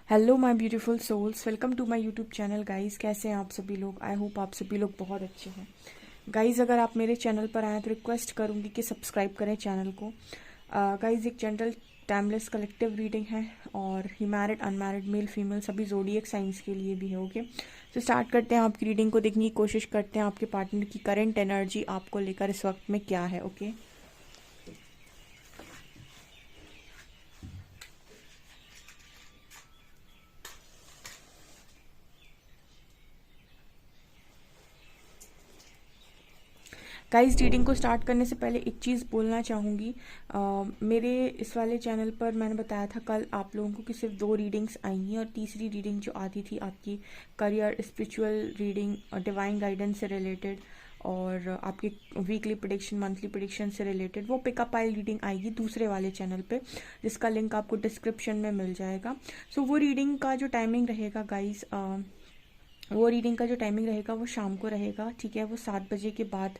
Hello my beautiful souls, welcome to my YouTube channel. Guys, कैसे हैं आप सभी लोग? आई होप आप सभी लोग बहुत अच्छे हैं। गाइस, अगर आप मेरे चैनल पर आए तो रिक्वेस्ट करूंगी कि सब्सक्राइब करें चैनल को। गाइस, एक जनरल टाइमलेस कलेक्टिव रीडिंग है और he married unmarried male female सभी जोडिएक साइंस के लिए भी है। ओके, तो स्टार्ट करते हैं। आपकी रीडिंग को देखने की कोशिश करते हैं आपके पार्टनर की करंट एनर्जी आपको लेकर इस वक्त में क्या है। ओके, गाइस, रीडिंग को स्टार्ट करने से पहले एक चीज़ बोलना चाहूँगी। मेरे इस वाले चैनल पर मैंने बताया था कल आप लोगों को कि सिर्फ 2 रीडिंग्स आएंगी और तीसरी रीडिंग जो आती थी आपकी करियर, स्पिरिचुअल रीडिंग और डिवाइन गाइडेंस से रिलेटेड और आपकी वीकली प्रेडिक्शन, मंथली प्रेडिक्शन से रिलेटेड, वो पिकअप आइल रीडिंग आएगी दूसरे वाले चैनल पे, जिसका लिंक आपको डिस्क्रिप्शन में मिल जाएगा। सो वो रीडिंग का जो टाइमिंग रहेगा गाइस, वो रीडिंग का जो टाइमिंग रहेगा वो शाम को रहेगा। ठीक है, वो 7 बजे के बाद,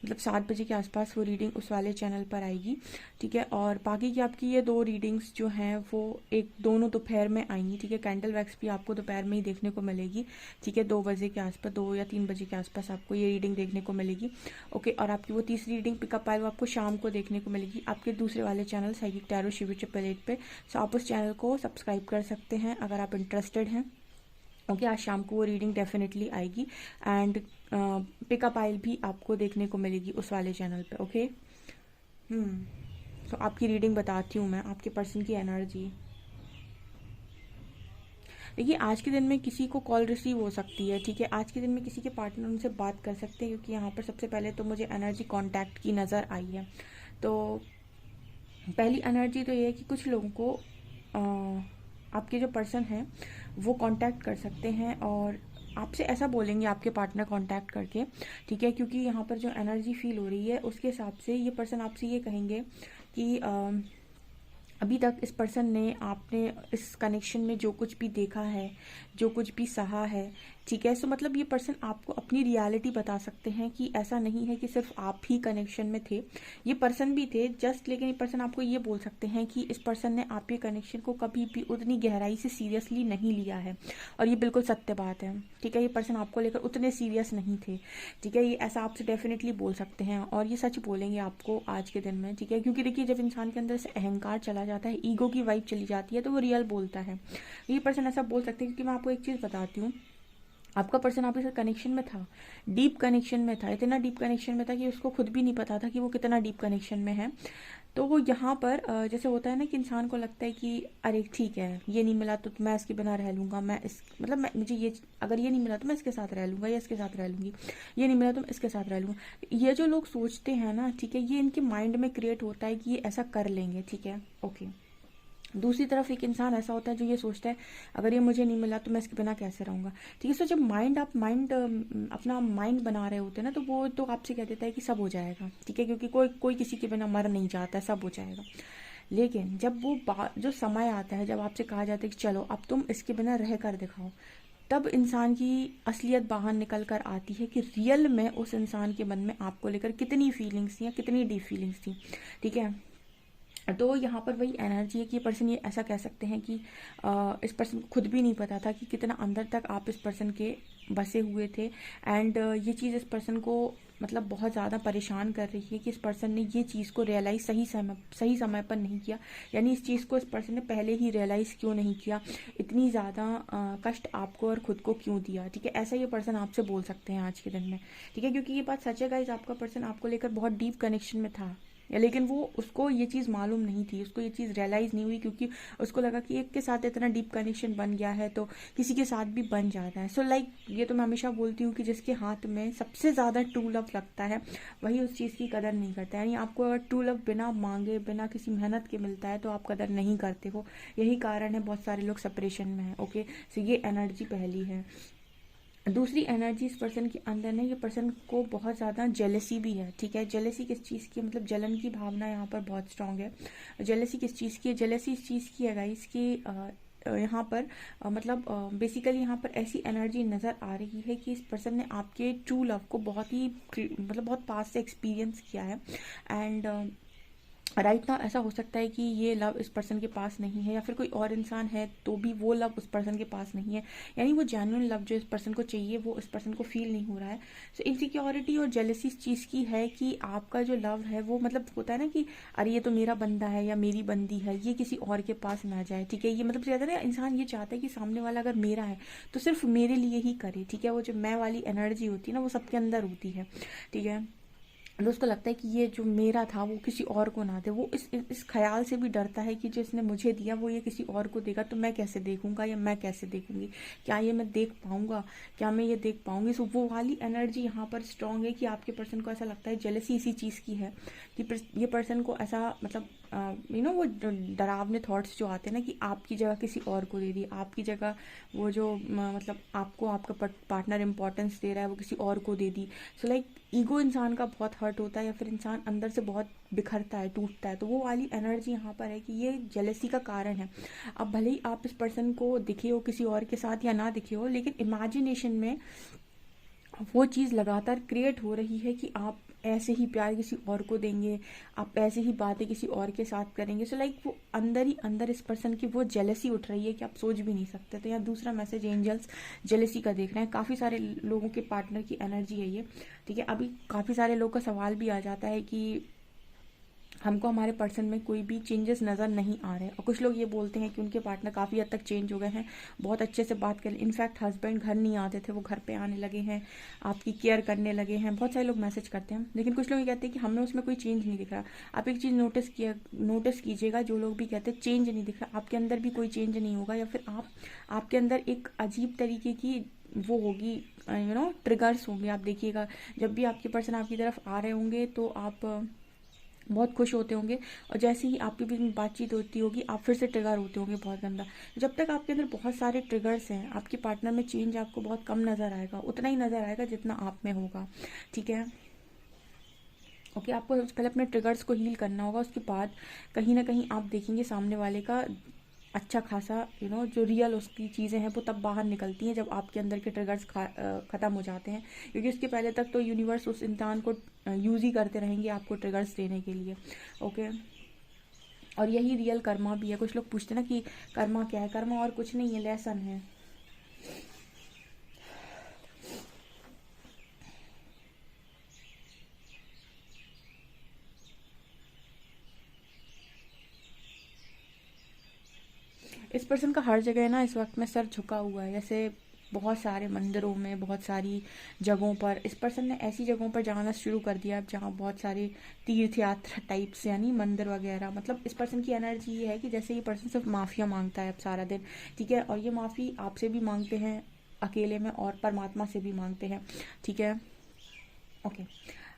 मतलब 7 बजे के आसपास वो रीडिंग उस वाले चैनल पर आएगी। ठीक है, और बाकी की आपकी ये 2 रीडिंग्स जो हैं वो दोनों दोपहर में आएंगी। ठीक है, कैंडल वैक्स भी आपको दोपहर में ही देखने को मिलेगी। ठीक है, 2 बजे के आसपास, 2 या 3 बजे के आसपास आपको ये रीडिंग देखने को मिलेगी। ओके, और आपकी वो तीसरी रीडिंग पिकअप आए वो आपको शाम को देखने को मिलेगी आपके दूसरे वाले channel psychic tarot Shivi triple eight पे। सो आप उस चैनल को सब्सक्राइब कर सकते हैं अगर आप इंटरेस्टेड हैं। ओके, आज शाम को वो रीडिंग डेफिनेटली आएगी एंड पिकअप आइल भी आपको देखने को मिलेगी उस वाले चैनल पे। ओके, तो आपकी रीडिंग बताती हूँ मैं, आपके पर्सन की एनर्जी। देखिए, आज के दिन में किसी को कॉल रिसीव हो सकती है। ठीक है, आज के दिन में किसी के पार्टनर उनसे बात कर सकते हैं, क्योंकि यहाँ पर सबसे पहले तो मुझे एनर्जी कांटेक्ट की नज़र आई है। तो पहली एनर्जी तो ये है कि कुछ लोगों को आपके जो पर्सन हैं वो कांटेक्ट कर सकते हैं और आपसे ऐसा बोलेंगे आपके पार्टनर कांटेक्ट करके। ठीक है, क्योंकि यहाँ पर जो एनर्जी फील हो रही है उसके हिसाब से ये पर्सन आपसे ये कहेंगे कि अभी तक इस पर्सन ने, आपने इस कनेक्शन में जो कुछ भी देखा है, जो कुछ भी सहा है, ठीक है, सो मतलब ये पर्सन आपको अपनी रियलिटी बता सकते हैं कि ऐसा नहीं है कि सिर्फ आप ही कनेक्शन में थे, ये पर्सन भी थे जस्ट, लेकिन ये पर्सन आपको ये बोल सकते हैं कि इस पर्सन ने आपके कनेक्शन को कभी भी उतनी गहराई से सीरियसली नहीं लिया है। और ये बिल्कुल सत्य बात है। ठीक है, ये पर्सन आपको लेकर उतने सीरियस नहीं थे। ठीक है, ये ऐसा आपसे डेफिनेटली बोल सकते हैं और ये सच बोलेंगे आपको आज के दिन में। ठीक है, क्योंकि देखिए, जब इंसान के अंदर से अहंकार चला जाता है, ईगो की वाइब चली जाती है, तो वो रियल बोलता है। ये पर्सन ऐसा बोल सकते हैं, क्योंकि मैं आपको एक चीज़ बताती हूँ, आपका पर्सन आपके साथ कनेक्शन में था, डीप कनेक्शन में था, इतना डीप कनेक्शन में था कि उसको खुद भी नहीं पता था कि वो कितना डीप कनेक्शन में है। तो वो यहाँ पर जैसे होता है ना कि इंसान को लगता है कि अरे ठीक है, ये नहीं मिला तो मैं इसके बिना रह लूँगा, मैं इस मतलब मैं मुझे ये, अगर ये नहीं मिला तो मैं इसके साथ रह लूँगा या इसके साथ रह लूँगी, ये नहीं मिला तो मैं इसके साथ रह लूँगा। ये जो लोग सोचते हैं ना, ठीक है, ये इनके माइंड में क्रिएट होता है कि ये ऐसा कर लेंगे। ठीक है, ओके। दूसरी तरफ एक इंसान ऐसा होता है जो ये सोचता है अगर ये मुझे नहीं मिला तो मैं इसके बिना कैसे रहूँगा। ठीक है, सो जब आप माइंड अपना माइंड बना रहे होते हैं ना, तो वो तो आपसे कह देता है कि सब हो जाएगा। ठीक है, क्योंकि कोई कोई किसी के बिना मर नहीं जाता है, सब हो जाएगा। लेकिन जब वो जो समय आता है, जब आपसे कहा जाता है कि चलो अब तुम इसके बिना रह कर दिखाओ, तब इंसान की असलियत बाहर निकल कर आती है कि रियल में उस इंसान के मन में आपको लेकर कितनी फीलिंग्स थी या कितनी डीप फीलिंग्स थी। ठीक है, तो यहाँ पर वही एनर्जी है कि ये पर्सन, ये ऐसा कह सकते हैं कि इस पर्सन को खुद भी नहीं पता था कि कितना अंदर तक आप इस पर्सन के बसे हुए थे। एंड ये चीज़ इस पर्सन को मतलब बहुत ज़्यादा परेशान कर रही है कि इस पर्सन ने ये चीज़ को रियलाइज़ सही समय पर नहीं किया। यानी इस चीज़ को इस पर्सन ने पहले ही रियलाइज़ क्यों नहीं किया, इतनी ज़्यादा कष्ट आपको और खुद को क्यों दिया। ठीक है, ऐसा ये पर्सन आपसे बोल सकते हैं आज के दिन में। ठीक है, क्योंकि ये बात सच है गाइस, आपका पर्सन आपको लेकर बहुत डीप कनेक्शन में था, लेकिन वो, उसको ये चीज़ मालूम नहीं थी, उसको ये चीज़ रियलाइज़ नहीं हुई, क्योंकि उसको लगा कि एक के साथ इतना डीप कनेक्शन बन गया है तो किसी के साथ भी बन जाता है। सो लाइक, ये तो मैं हमेशा बोलती हूँ कि जिसके हाथ में सबसे ज़्यादा ट्रू लव लगता है वही उस चीज़ की कदर नहीं करता है। यानी आपको अगर ट्रू लव बिना मांगे, बिना किसी मेहनत के मिलता है तो आप कदर नहीं करते हो। यही कारण है बहुत सारे लोग सेपरेशन में हैं। ओके, सो ये एनर्जी पहली है। दूसरी एनर्जी इस पर्सन के अंदर है, ये पर्सन को बहुत ज़्यादा जेलसी भी है। ठीक है, जेलसी किस चीज़ की, मतलब जलन की भावना यहाँ पर बहुत स्ट्रांग है। जेलसी किस चीज़ की है? जेलसी इस चीज़ की है गाइस कि यहाँ पर मतलब बेसिकली यहाँ पर ऐसी एनर्जी नज़र आ रही है कि इस पर्सन ने आपके ट्रू लव को बहुत ही मतलब बहुत पास से एक्सपीरियंस किया है। एंड राइट ना ऐसा हो सकता है कि ये लव इस पर्सन के पास नहीं है, या फिर कोई और इंसान है तो भी वो लव उस पर्सन के पास नहीं है, यानी वो जेन्युइन लव जो इस पर्सन को चाहिए वो इस पर्सन को फील नहीं हो रहा है। सो इनसिक्योरिटी और जेलसी इस चीज़ की है कि आपका जो लव है वो मतलब होता है ना कि अरे ये तो मेरा बंदा है या मेरी बंदी है, ये किसी और के पास ना जाए, ठीक है। ये मतलब कहता है ना, इंसान ये चाहता है कि सामने वाला अगर मेरा है तो सिर्फ मेरे लिए ही करे, ठीक है। वो जो मैं वाली एनर्जी होती है ना वो सबके अंदर होती है, ठीक है। तो उसको लगता है कि ये जो मेरा था वो किसी और को ना दे। वो इस ख्याल से भी डरता है कि जो इसने मुझे दिया वो ये किसी और को देगा तो मैं कैसे देखूंगा या मैं कैसे देखूंगी, क्या ये मैं देख पाऊंगा, क्या मैं ये देख पाऊंगी। सो वो वाली एनर्जी यहाँ पर स्ट्रांग है कि आपके पर्सन को ऐसा लगता है, जेलसी इसी चीज़ की है कि ये पर्सन को ऐसा मतलब वो डरावने थॉट्स जो आते हैं ना कि आपकी जगह किसी और को दे दी, आपकी जगह वो जो मतलब आपको आपका पार्टनर इंपॉर्टेंस दे रहा है वो किसी और को दे दी। सो लाइक ईगो इंसान का बहुत हर्ट होता है या फिर इंसान अंदर से बहुत बिखरता है, टूटता है। तो वो वाली एनर्जी यहाँ पर है कि ये जेलसी का कारण है। अब भले ही आप इस पर्सन को दिखे हो किसी और के साथ या ना दिखे हो, लेकिन इमेजिनेशन में वो चीज़ लगातार क्रिएट हो रही है कि आप ऐसे ही प्यार किसी और को देंगे, आप ऐसे ही बातें किसी और के साथ करेंगे। सो लाइक वो अंदर ही अंदर इस पर्सन की वो जेलसी उठ रही है कि आप सोच भी नहीं सकते। तो यहाँ दूसरा मैसेज एंजल्स जेलसी का देख रहे हैं। काफ़ी सारे लोगों के पार्टनर की एनर्जी है ये, ठीक है। अभी काफ़ी सारे लोगों का सवाल भी आ जाता है कि हमको हमारे पर्सन में कोई भी चेंजेस नज़र नहीं आ रहे, और कुछ लोग ये बोलते हैं कि उनके पार्टनर काफ़ी हद तक चेंज हो गए हैं, बहुत अच्छे से बात करें। इनफैक्ट हस्बैंड घर नहीं आते थे वो घर पे आने लगे हैं, आपकी केयर करने लगे हैं। बहुत सारे लोग मैसेज करते हैं, लेकिन कुछ लोग ये कहते हैं कि हमें उसमें कोई चेंज नहीं दिख रहा। आप एक चीज़ नोटिस कीजिएगा, जो लोग भी कहते हैं चेंज नहीं दिख रहा, आपके अंदर भी कोई चेंज नहीं होगा, या फिर आपके अंदर एक अजीब तरीके की वो होगी, ट्रिगर्स होंगे। आप देखिएगा जब भी आपके पर्सन आपकी तरफ आ रहे होंगे तो आप बहुत खुश होते होंगे, और जैसे ही आपकी बीच में बातचीत होती होगी आप फिर से ट्रिगर होते होंगे बहुत गंदा। जब तक आपके अंदर बहुत सारे ट्रिगर्स हैं, आपके पार्टनर में चेंज आपको बहुत कम नज़र आएगा, उतना ही नज़र आएगा जितना आप में होगा, ठीक है। ओके, आपको सबसे पहले अपने ट्रिगर्स को हील करना होगा, उसके बाद कहीं ना कहीं आप देखेंगे सामने वाले का अच्छा खासा जो रियल उसकी चीज़ें हैं वो तब बाहर निकलती हैं जब आपके अंदर के ट्रिगर्स ख़त्म हो जाते हैं, क्योंकि उसके पहले तक तो यूनिवर्स उस इंसान को यूज़ ही करते रहेंगे आपको ट्रिगर्स देने के लिए। ओके, और यही रियल कर्मा भी है। कुछ लोग पूछते हैं ना कि कर्मा क्या है, कर्मा और कुछ नहीं है, लेसन है। इस पर्सन का हर जगह ना इस वक्त में सर झुका हुआ है, जैसे बहुत सारे मंदिरों में, बहुत सारी जगहों पर इस पर्सन ने ऐसी जगहों पर जाना शुरू कर दिया अब जहाँ बहुत सारे तीर्थ यात्रा टाइप से, यानी मंदिर वगैरह। मतलब इस पर्सन की एनर्जी ये है कि जैसे ये पर्सन सिर्फ माफिया मांगता है अब सारा दिन, ठीक है। और ये माफ़ी आपसे भी मांगते हैं अकेले में, और परमात्मा से भी मांगते हैं, ठीक है। ओके,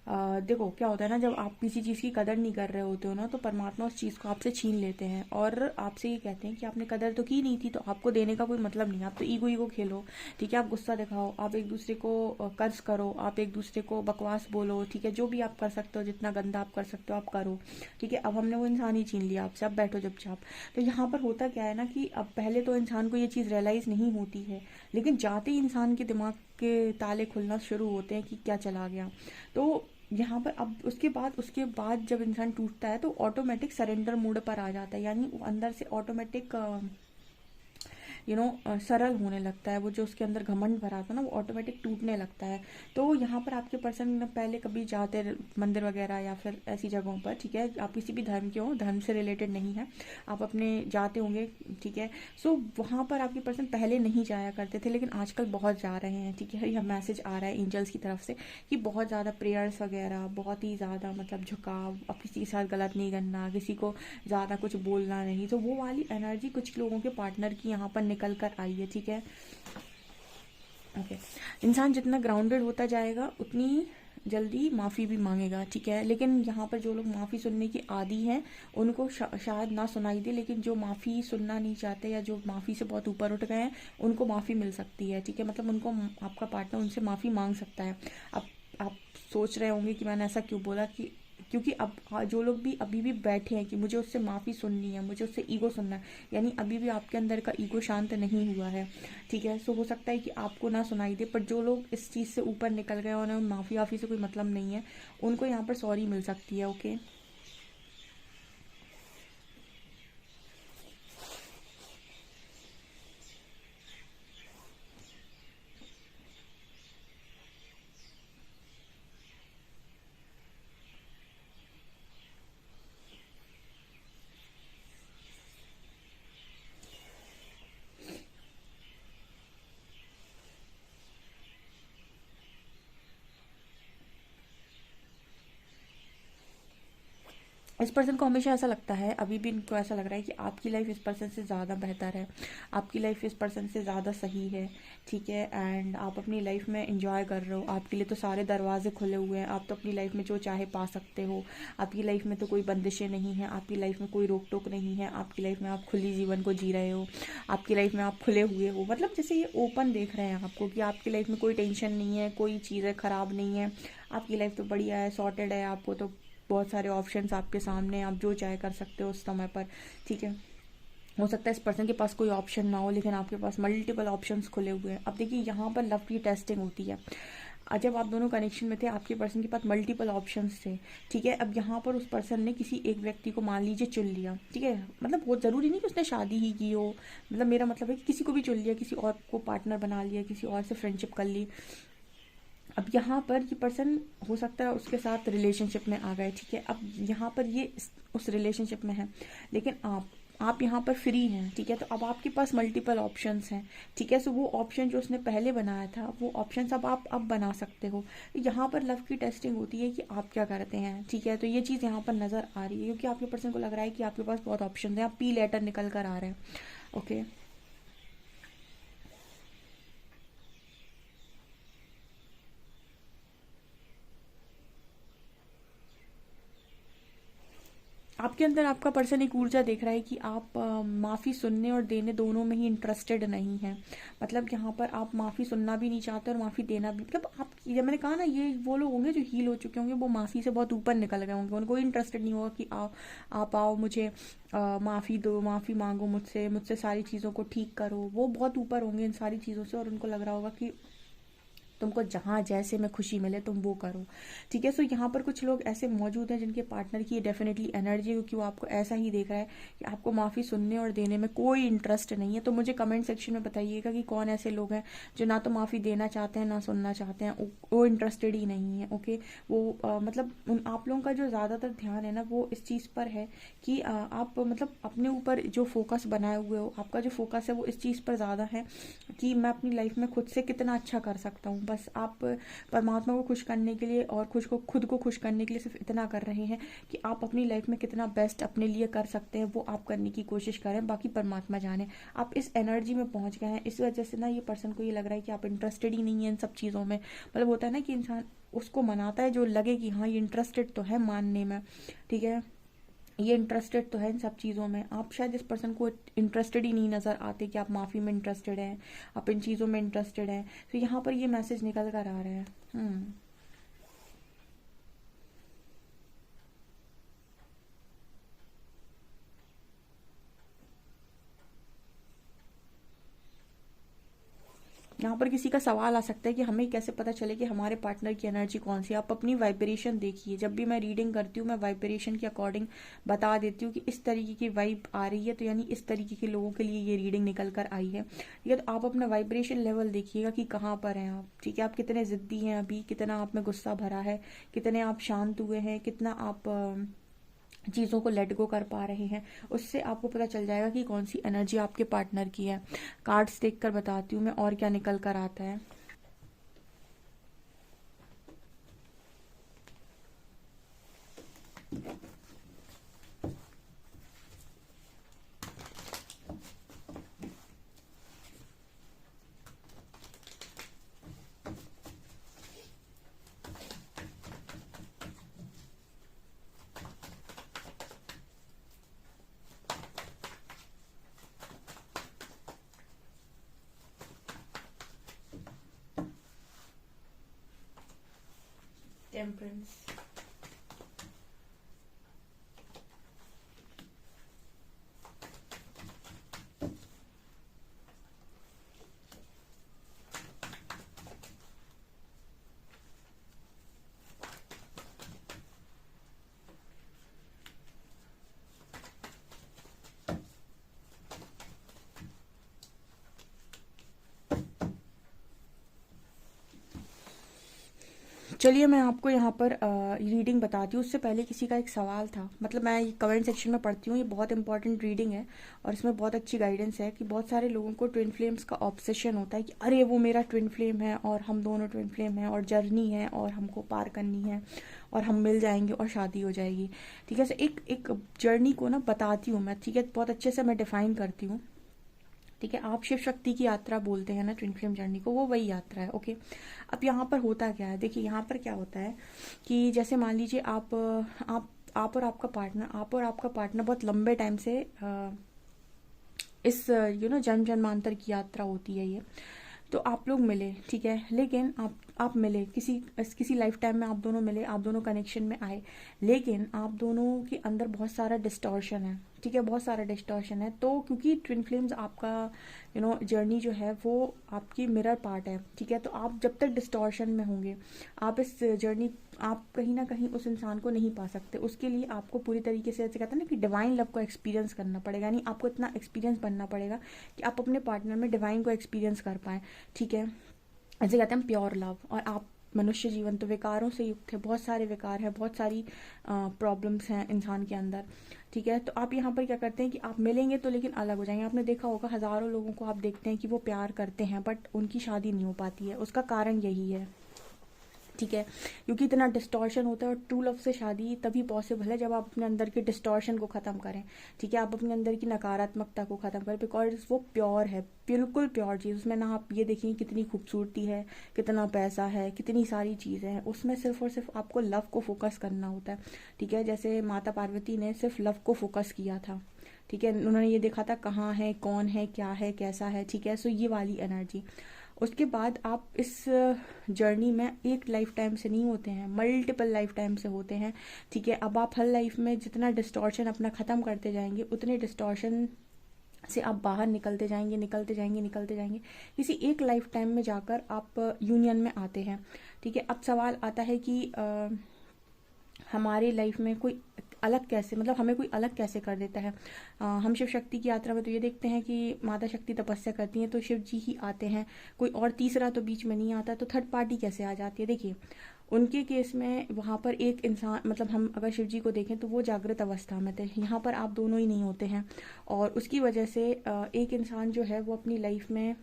देखो क्या होता है ना, जब आप किसी चीज़ की कदर नहीं कर रहे होते हो ना तो परमात्मा उस चीज़ को आपसे छीन लेते हैं और आपसे ये कहते हैं कि आपने कदर तो की नहीं थी तो आपको देने का कोई मतलब नहीं। आप तो ईगो खेलो, ठीक है। आप गुस्सा दिखाओ, आप एक दूसरे को कर्ज करो, आप एक दूसरे को बकवास बोलो, ठीक है। जो भी आप कर सकते हो, जितना गंदा आप कर सकते हो आप करो, ठीक है। अब हमने वो इंसान ही छीन लिया आपसे, अब बैठो चुपचाप। तो यहाँ पर होता क्या है ना कि अब पहले तो इंसान को ये चीज़ रियलाइज़ नहीं होती है, लेकिन जाते ही इंसान के दिमाग के ताले खुलना शुरू होते हैं कि क्या चला गया। तो यहाँ पर अब उसके बाद जब इंसान टूटता है तो ऑटोमेटिक सरेंडर मोड पर आ जाता है, यानी वो अंदर से ऑटोमेटिक सरल होने लगता है। वो जो उसके अंदर घमंड भरा था ना वो ऑटोमेटिक टूटने लगता है। तो यहाँ पर आपके पर्सन पहले कभी जाते मंदिर वगैरह या फिर ऐसी जगहों पर, ठीक है, आप किसी भी धर्म के हो, धर्म से रिलेटेड नहीं है, आप अपने जाते होंगे, ठीक है। सो वहाँ पर आपके पर्सन पहले नहीं जाया करते थे लेकिन आजकल बहुत जा रहे हैं, ठीक है। यह मैसेज आ रहा है एंजल्स की तरफ से कि बहुत ज़्यादा प्रेयर्स वगैरह, बहुत ही ज़्यादा मतलब झुकाव, अब किसी के साथ गलत नहीं करना, किसी को ज़्यादा कुछ बोलना नहीं। तो वो वाली एनर्जी कुछ लोगों के पार्टनर की यहाँ पर निकल कर आई है, ठीक है। ओके, इंसान जितना ग्राउंडेड होता जाएगा उतनी जल्दी माफ़ी भी मांगेगा, ठीक है। लेकिन यहाँ पर जो लोग माफ़ी सुनने की आदी हैं उनको शायद ना सुनाई दे, लेकिन जो माफ़ी सुनना नहीं चाहते या जो माफ़ी से बहुत ऊपर उठ गए हैं उनको माफ़ी मिल सकती है, ठीक है। मतलब उनको आपका पार्टनर उनसे माफ़ी मांग सकता है। अब आप सोच रहे होंगे कि मैंने ऐसा क्यों बोला, कि क्योंकि अब जो लोग भी अभी भी बैठे हैं कि मुझे उससे माफ़ी सुननी है, मुझे उससे ईगो सुनना है, यानी अभी भी आपके अंदर का ईगो शांत नहीं हुआ है, ठीक है। सो हो सकता है कि आपको ना सुनाई दे, पर जो लोग इस चीज़ से ऊपर निकल गए और उन्हें माफ़ी वाफ़ी से कोई मतलब नहीं है, उनको यहाँ पर सॉरी मिल सकती है। ओके, इस पर्सन को हमेशा ऐसा लगता है, अभी भी इनको ऐसा लग रहा है कि आपकी लाइफ इस पर्सन से ज़्यादा बेहतर है, आपकी लाइफ इस पर्सन से ज़्यादा सही है, ठीक है। एंड आप अपनी लाइफ में इंजॉय कर रहे हो, आपके लिए तो सारे दरवाजे खुले हुए हैं, आप तो अपनी लाइफ में जो चाहे पा सकते हो, आपकी लाइफ में तो कोई बंदिशें नहीं हैं, आपकी लाइफ में कोई रोक टोक नहीं है, आपकी लाइफ में आप खुली जीवन को जी रहे हो, आपकी लाइफ में आप खुले हुए हो, मतलब जैसे ये ओपन देख रहे हैं आपको कि आपकी लाइफ में कोई टेंशन नहीं है, कोई चीज़ें ख़राब नहीं है, आपकी लाइफ तो बढ़िया है, सॉर्टेड है, आपको तो बहुत सारे ऑप्शंस आपके सामने, आप जो चाहे कर सकते हो उस समय पर, ठीक है। हो सकता है इस पर्सन के पास कोई ऑप्शन ना हो, लेकिन आपके पास मल्टीपल ऑप्शंस खुले हुए हैं। अब देखिए यहाँ पर लव की टेस्टिंग होती है। जब आप दोनों कनेक्शन में थे, आपके पर्सन के पास मल्टीपल ऑप्शंस थे, ठीक है। अब यहाँ पर उस पर्सन ने किसी एक व्यक्ति को मान लीजिए चुन लिया, ठीक है। मतलब वो ज़रूरी नहीं कि उसने शादी ही की हो, मतलब मेरा मतलब है कि किसी को भी चुन लिया, किसी और को पार्टनर बना लिया, किसी और से फ्रेंडशिप कर ली। अब यहाँ पर ये पर्सन हो सकता है उसके साथ रिलेशनशिप में आ गए, ठीक है। अब यहाँ पर ये उस रिलेशनशिप में है, लेकिन आप यहाँ पर फ्री हैं, ठीक है। तो अब आपके पास मल्टीपल ऑप्शंस हैं, ठीक है। सो वो ऑप्शन जो उसने पहले बनाया था, वो ऑप्शंस अब आप अब बना सकते हो। यहाँ पर लव की टेस्टिंग होती है कि आप क्या करते हैं, ठीक है। तो ये चीज़ यहाँ पर नज़र आ रही है, क्योंकि आपके पर्सन को लग रहा है कि आपके पास बहुत ऑप्शन है, आप पी लेटर निकल कर आ रहे हैं, ओके। आपके अंदर आपका पर्सन एक ऊर्जा देख रहा है कि आप माफ़ी सुनने और देने दोनों में ही इंटरेस्टेड नहीं हैं। मतलब यहाँ पर आप माफ़ी सुनना भी नहीं चाहते और माफ़ी देना भी, मतलब आप, जब मैंने कहा ना, ये वो लोग होंगे जो हील हो चुके होंगे, वो माफ़ी से बहुत ऊपर निकल गए होंगे, उनको इंटरेस्टेड नहीं होगा कि आप आओ मुझे माफ़ी दो, माफ़ी मांगो मुझसे, मुझसे सारी चीज़ों को ठीक करो। वो बहुत ऊपर होंगे इन सारी चीज़ों से, और उनको लग रहा होगा कि तुमको जहाँ जैसे में खुशी मिले तुम वो करो, ठीक है। सो यहाँ पर कुछ लोग ऐसे मौजूद हैं जिनके पार्टनर की डेफिनेटली एनर्जी है, क्योंकि वो आपको ऐसा ही देख रहा है कि आपको माफ़ी सुनने और देने में कोई इंटरेस्ट नहीं है। तो मुझे कमेंट सेक्शन में बताइएगा कि कौन ऐसे लोग हैं जो ना तो माफ़ी देना चाहते हैं, ना सुनना चाहते हैं, वो इंटरेस्टेड ही नहीं है, ओके। वो मतलब उन आप लोगों का जो ज़्यादातर ध्यान है ना, वो इस चीज़ पर है कि आप मतलब अपने ऊपर जो फोकस बनाए हुए हो, आपका जो फोकस है वो इस चीज़ पर ज़्यादा है कि मैं अपनी लाइफ में खुद से कितना अच्छा कर सकता हूँ। बस आप परमात्मा को खुश करने के लिए और खुद को खुश करने के लिए सिर्फ इतना कर रहे हैं कि आप अपनी लाइफ में कितना बेस्ट अपने लिए कर सकते हैं, वो आप करने की कोशिश करें, बाकी परमात्मा जाने। आप इस एनर्जी में पहुंच गए हैं, इस वजह से ना ये पर्सन को ये लग रहा है कि आप इंटरेस्टेड ही नहीं है इन सब चीज़ों में। मतलब होता है ना कि इंसान उसको मनाता है जो लगे कि हाँ ये इंटरेस्टेड तो है मानने में, ठीक है, ये इंटरेस्टेड तो है इन सब चीज़ों में। आप शायद इस पर्सन को इंटरेस्टेड ही नहीं नज़र आते कि आप माफ़ी में इंटरेस्टेड हैं, आप इन चीज़ों में इंटरेस्टेड हैं। तो यहाँ पर ये मैसेज निकल कर आ रहा है। यहाँ पर किसी का सवाल आ सकता है कि हमें कैसे पता चले कि हमारे पार्टनर की एनर्जी कौन सी है। आप अपनी वाइब्रेशन देखिए, जब भी मैं रीडिंग करती हूँ मैं वाइब्रेशन के अकॉर्डिंग बता देती हूँ कि इस तरीके की वाइब आ रही है, तो यानी इस तरीके के लोगों के लिए ये रीडिंग निकल कर आई है, ठीक है। तो आप अपना वाइब्रेशन लेवल देखिएगा कि कहाँ पर हैं आप, ठीक है। आप कितने ज़िद्दी हैं अभी, कितना आप में गुस्सा भरा है, कितने आप शांत हुए हैं, कितना आप चीज़ों को लेट गो कर पा रहे हैं। उससे आपको पता चल जाएगा कि कौन सी एनर्जी आपके पार्टनर की है। कार्ड्स देख कर बताती हूँ मैं और क्या निकल कर आता है। टेम्परेंस, चलिए मैं आपको यहाँ पर रीडिंग बताती हूँ। उससे पहले किसी का एक सवाल था, मतलब मैं ये कमेंट सेक्शन में पढ़ती हूँ, ये बहुत इंपॉर्टेंट रीडिंग है और इसमें बहुत अच्छी गाइडेंस है कि बहुत सारे लोगों को ट्विन फ्लेम्स का ऑब्सेशन होता है कि अरे वो मेरा ट्विन फ्लेम है और हम दोनों ट्विन फ्लेम हैं और जर्नी है और हमको पार करनी है और हम मिल जाएंगे और शादी हो जाएगी। ठीक है, एक एक जर्नी को ना बताती हूँ मैं, ठीक है, बहुत अच्छे से मैं डिफाइन करती हूँ। ठीक है, आप शिव शक्ति की यात्रा बोलते हैं ना ट्विन फ्लेम जर्नी को, वो वही यात्रा है। ओके, अब यहाँ पर होता क्या है, देखिए यहाँ पर क्या होता है कि जैसे मान लीजिए आप और आपका पार्टनर बहुत लंबे टाइम से इस जन्म जन्मांतर की यात्रा होती है ये। तो आप लोग मिले, ठीक है, लेकिन आप मिले किसी लाइफ टाइम में, आप दोनों मिले, आप दोनों कनेक्शन में आए, लेकिन आप दोनों के अंदर बहुत सारा डिस्टॉर्शन है। ठीक है, बहुत सारा डिस्टॉर्शन है। तो क्योंकि ट्विन फ्लेम्स आपका जर्नी जो है वो आपकी मिरर पार्ट है। ठीक है, तो आप जब तक डिस्टॉर्शन में होंगे, आप इस जर्नी, आप कहीं ना कहीं उस इंसान को नहीं पा सकते। उसके लिए आपको पूरी तरीके से, ऐसे कहते हैं ना कि डिवाइन लव को एक्सपीरियंस करना पड़ेगा, यानी आपको इतना एक्सपीरियंस बनना पड़ेगा कि आप अपने पार्टनर में डिवाइन को एक्सपीरियंस कर पाएँ। ठीक है, ऐसे कहते हैं प्योर लव। और आप मनुष्य जीवन तो विकारों से युक्त है, बहुत सारे विकार है, बहुत सारी प्रॉब्लम्स हैं इंसान के अंदर। ठीक है, तो आप यहाँ पर क्या करते हैं कि आप मिलेंगे तो लेकिन अलग हो जाएंगे। आपने देखा होगा हजारों लोगों को आप देखते हैं कि वो प्यार करते हैं बट उनकी शादी नहीं हो पाती है। उसका कारण यही है। ठीक है, क्योंकि इतना डिस्टॉर्शन होता है। और ट्रू लव से शादी तभी पॉसिबल है जब आप अपने अंदर के डिस्टॉर्शन को ख़त्म करें। ठीक है, आप अपने अंदर की नकारात्मकता को ख़त्म करें, बिकॉज वो प्योर है, बिल्कुल प्योर चीज़। उसमें ना आप ये देखेंगे कितनी खूबसूरती है, कितना पैसा है, कितनी सारी चीज़ें हैं, उसमें सिर्फ और सिर्फ आपको लव को फोकस करना होता है। ठीक है, जैसे माता पार्वती ने सिर्फ लव को फोकस किया था। ठीक है, उन्होंने ये देखा था कहाँ है, कौन है, क्या है, कैसा है। ठीक है, सो ये वाली एनर्जी। उसके बाद आप इस जर्नी में एक लाइफ टाइम से नहीं होते हैं, मल्टीपल लाइफ टाइम से होते हैं। ठीक है, अब आप हर लाइफ में जितना डिस्टॉर्शन अपना ख़त्म करते जाएंगे, उतने डिस्टॉर्शन से आप बाहर निकलते जाएंगे, निकलते जाएंगे, निकलते जाएंगे। किसी एक लाइफ टाइम में जाकर आप यूनियन में आते हैं। ठीक है, अब सवाल आता है कि हमारे लाइफ में कोई अलग कैसे, मतलब हमें कोई अलग कैसे कर देता है। हम शिव शक्ति की यात्रा में तो ये देखते हैं कि माता शक्ति तपस्या करती हैं तो शिव जी ही आते हैं, कोई और तीसरा तो बीच में नहीं आता। तो थर्ड पार्टी कैसे आ जाती है? देखिए उनके केस में वहाँ पर एक इंसान, मतलब हम अगर शिव जी को देखें तो वो जागृत अवस्था में थे, यहाँ पर आप दोनों ही नहीं होते हैं। और उसकी वजह से एक इंसान जो है वो अपनी लाइफ में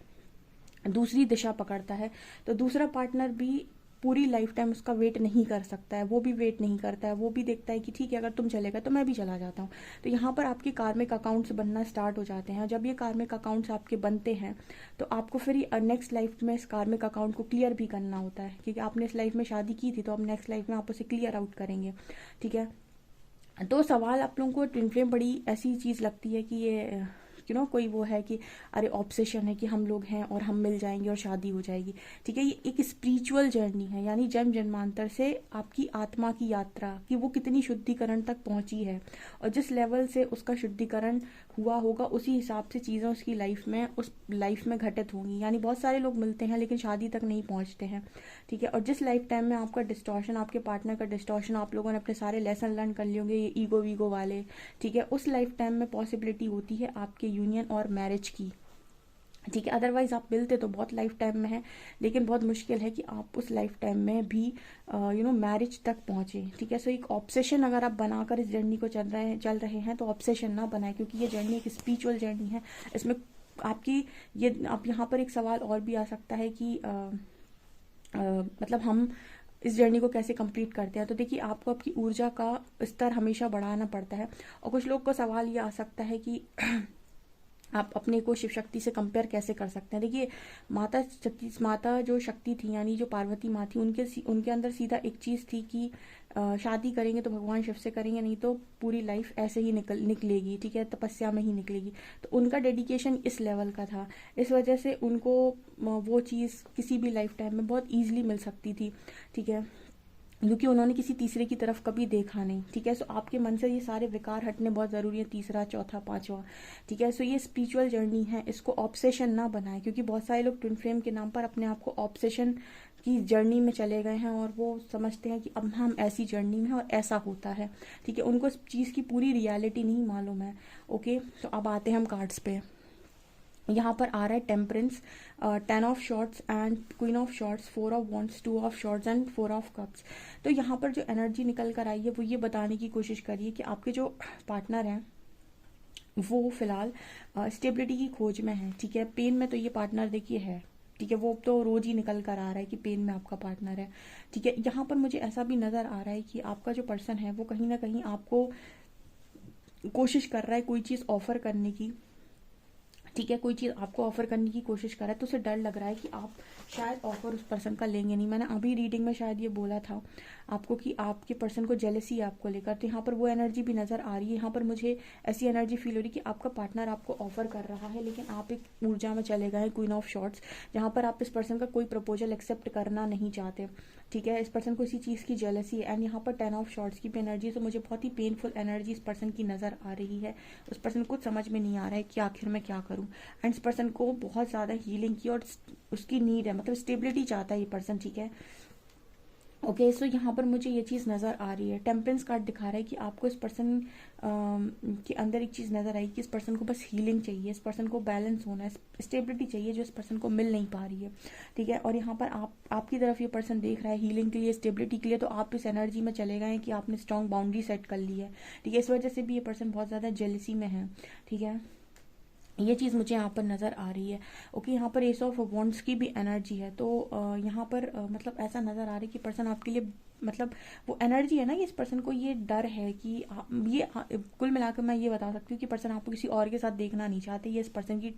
दूसरी दिशा पकड़ता है, तो दूसरा पार्टनर भी पूरी लाइफ टाइम उसका वेट नहीं कर सकता है, वो भी वेट नहीं करता है। वो भी देखता है कि ठीक है अगर तुम चलेगा तो मैं भी चला जाता हूँ। तो यहाँ पर आपके कार्मिक अकाउंट्स बनना स्टार्ट हो जाते हैं। जब ये कार्मिक अकाउंट्स आपके बनते हैं तो आपको फिर नेक्स्ट लाइफ में इस कार्मिक अकाउंट को क्लियर भी करना होता है, क्योंकि आपने इस लाइफ में शादी की थी तो अब नेक्स्ट लाइफ में आप उसे क्लियर आउट करेंगे। ठीक है, तो सवाल आप लोगों को ट्विन फ्लेम बड़ी ऐसी चीज़ लगती है कि ये कोई वो है कि अरे ऑब्सेशन है कि हम लोग हैं और हम मिल जाएंगे और शादी हो जाएगी। ठीक है, ये एक स्पिरिचुअल जर्नी है, यानी जन्म जन्मांतर से आपकी आत्मा की यात्रा कि वो कितनी शुद्धिकरण तक पहुंची है और जिस लेवल से उसका शुद्धिकरण हुआ होगा उसी हिसाब से चीज़ें उसकी लाइफ में, उस लाइफ में घटित होंगी। यानी बहुत सारे लोग मिलते हैं लेकिन शादी तक नहीं पहुंचते हैं। ठीक है, और जिस लाइफ टाइम में आपका डिस्टॉर्शन, आपके पार्टनर का डिस्टॉर्शन, आप लोगों ने अपने सारे लेसन लर्न कर लिए होंगे ये ईगो वीगो वाले। ठीक है, उस लाइफ टाइम में पॉसिबिलिटी होती है आपके यूनियन और मैरिज की। ठीक है, अदरवाइज आप मिलते तो बहुत लाइफ टाइम में है, लेकिन बहुत मुश्किल है कि आप उस लाइफ टाइम में भी मैरिज तक पहुंचे। ठीक है, सो एक ऑब्सेशन अगर आप बनाकर इस जर्नी को चल रहे हैं तो ऑब्सेशन ना बनाए, क्योंकि ये जर्नी एक स्पिरिचुअल जर्नी है। इसमें आपकी ये, आप यहाँ पर एक सवाल और भी आ सकता है कि मतलब हम इस जर्नी को कैसे कंप्लीट करते हैं। तो देखिए आपको आपकी ऊर्जा का स्तर हमेशा बढ़ाना पड़ता है। और कुछ लोग को सवाल ये आ सकता है कि आप अपने को शिव शक्ति से कंपेयर कैसे कर सकते हैं। देखिए माता जो शक्ति थी, यानी जो पार्वती माँ थी, उनके अंदर सीधा एक चीज़ थी कि शादी करेंगे तो भगवान शिव से करेंगे, नहीं तो पूरी लाइफ ऐसे ही निकलेगी। ठीक है, तपस्या में ही निकलेगी। तो उनका डेडिकेशन इस लेवल का था, इस वजह से उनको वो चीज़ किसी भी लाइफ टाइम में बहुत ईजिली मिल सकती थी। ठीक है, क्योंकि उन्होंने किसी तीसरे की तरफ कभी देखा नहीं। ठीक है, सो आपके मन से ये सारे विकार हटने बहुत ज़रूरी है, तीसरा, चौथा, पांचवा। ठीक है, सो ये स्पिरिचुअल जर्नी है, इसको ऑब्सेशन ना बनाए, क्योंकि बहुत सारे लोग ट्विन फ्लेम के नाम पर अपने आप को ऑब्सेशन की जर्नी में चले गए हैं और वो समझते हैं कि अब हम ऐसी जर्नी में हैं और ऐसा होता है। ठीक है, उनको इस चीज़ की पूरी रियलिटी नहीं मालूम है। ओके, तो अब आते हैं हम कार्ड्स पे। यहाँ पर आ रहा है temperance, 10 of shorts and queen of shorts, 4 of wands, 2 of shorts and 4 of cups. तो यहाँ पर जो एनर्जी निकल कर आई है वो ये बताने की कोशिश करिए कि आपके जो पार्टनर हैं वो फिलहाल स्टेबिलिटी की खोज में है, ठीक है। पेन में तो ये पार्टनर देखिए है, ठीक है, वो तो रोज ही निकल कर आ रहा है कि पेन में आपका पार्टनर है, ठीक है। यहाँ पर मुझे ऐसा भी नजर आ रहा है कि आपका जो पर्सन है वो कहीं ना कहीं आपको कोशिश कर रहा है कोई चीज़ ऑफर करने की, ठीक है, कोई चीज़ आपको ऑफर करने की कोशिश कर रहा है, तो उसे डर लग रहा है कि आप शायद ऑफर उस पर्सन का लेंगे नहीं। मैंने अभी रीडिंग में शायद ये बोला था आपको कि आपके पर्सन को जेलसी है आपको लेकर, तो यहाँ पर वो एनर्जी भी नज़र आ रही है। यहाँ पर मुझे ऐसी एनर्जी फील हो रही है कि आपका पार्टनर आपको ऑफर कर रहा है, लेकिन आप एक ऊर्जा में चले गए हैं, क्वीन ऑफ शॉर्ट्स, जहाँ पर आप इस पर्सन का कोई प्रपोजल एक्सेप्ट करना नहीं चाहते, ठीक है। इस पर्सन को इसी चीज़ की जेलसी है। एंड यहाँ पर 10 ऑफ शॉर्ट्स की भी एनर्जी, तो मुझे बहुत ही पेनफुल एनर्जी इस पर्सन की नज़र आ रही है। उस पर्सन को समझ में नहीं आ रहा है कि आखिर मैं क्या करूँ। एंड इस पर्सन को बहुत ज़्यादा हीलिंग की और उसकी नीड है, मतलब स्टेबिलिटी चाहता है ये पर्सन, ठीक है। ओके, सो यहाँ पर मुझे ये चीज़ नज़र आ रही है। टेम्परेंस कार्ड दिखा रहा है कि आपको इस पर्सन के अंदर एक चीज़ नज़र आई कि इस पर्सन को बस हीलिंग चाहिए, इस पर्सन को बैलेंस होना है, स्टेबिलिटी चाहिए जो इस पर्सन को मिल नहीं पा रही है, ठीक है। और यहाँ पर आपकी तरफ ये पर्सन देख रहा है हीलिंग के लिए, स्टेबिलिटी के लिए, तो आप इस एनर्जी में चले गए हैं कि आपने स्ट्रॉन्ग बाउंड्री सेट कर ली है, ठीक है। इस वजह से भी ये पर्सन बहुत ज़्यादा जेलसी में है, ठीक है। ये चीज़ मुझे यहाँ पर नज़र आ रही है। ओके, यहाँ पर एस ऑफ वॉन्ड्स की भी एनर्जी है, तो यहाँ पर मतलब ऐसा नज़र आ रहा है कि पर्सन आपके लिए, मतलब वो एनर्जी है ना, ये इस पर्सन को ये डर है कि कुल मिलाकर मैं ये बता सकती हूँ कि पर्सन आपको किसी और के साथ देखना नहीं चाहते। ये इस पर्सन की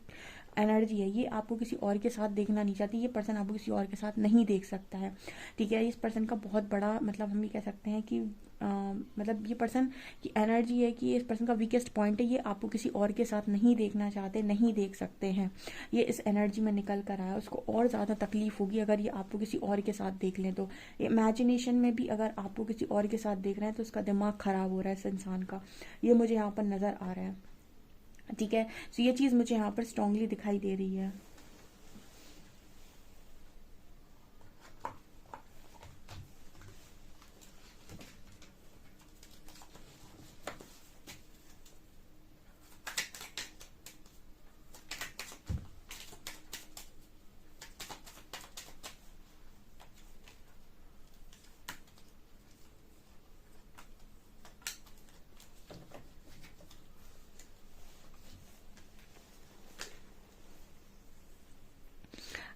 एनर्जी है, ये आपको किसी और के साथ देखना नहीं चाहती, ये पर्सन आपको किसी और के साथ नहीं देख सकता है, ठीक है। इस पर्सन का बहुत बड़ा, मतलब हम ये कह सकते हैं कि मतलब ये पर्सन की एनर्जी है कि इस पर्सन का वीकेस्ट पॉइंट है, ये आपको किसी और के साथ नहीं देखना चाहते, नहीं देख सकते हैं। ये इस एनर्जी में निकल कर आया, उसको और ज़्यादा तकलीफ होगी अगर ये आपको किसी और के साथ देख लें। तो इमेजिनेशन में भी अगर आपको किसी और के साथ देख रहे हैं तो उसका दिमाग ख़राब हो रहा है इस इंसान का, ये मुझे यहाँ पर नज़र आ रहा है, ठीक है। तो ये चीज़ मुझे यहाँ पर स्ट्रांगली दिखाई दे रही है।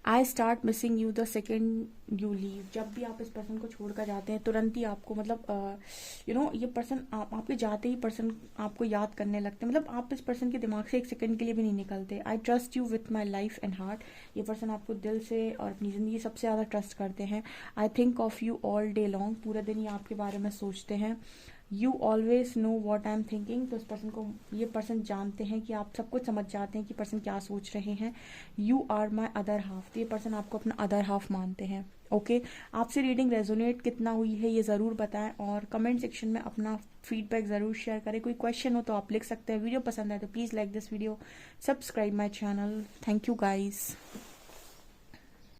I start missing you the second you leave. जब भी आप इस पर्सन को छोड़कर जाते हैं तुरंत ही आपको, मतलब ये पर्सन आपके जाते ही पर्सन आपको याद करने लगते हैं, मतलब आप इस पर्सन के दिमाग से एक सेकंड के लिए भी नहीं निकलते। I trust you with my life and heart. ये पर्सन आपको दिल से और अपनी ज़िंदगी सबसे ज़्यादा ट्रस्ट करते हैं। I think of you all day long. पूरे दिन ही आपके बारे में सोचते हैं। You always know what I am thinking. तो इस पर्सन को, ये पर्सन जानते हैं कि आप सब कुछ समझ जाते हैं कि पर्सन क्या सोच रहे हैं। You are my other half. तो ये पर्सन आपको अपना अदर हाफ मानते हैं। ओके, आपसे रीडिंग रेजोनेट कितना हुई है ये ज़रूर बताएं और कमेंट सेक्शन में अपना फीडबैक ज़रूर शेयर करें। कोई क्वेश्चन हो तो आप लिख सकते हैं। वीडियो पसंद आए तो please like this video, subscribe my channel. Thank you guys.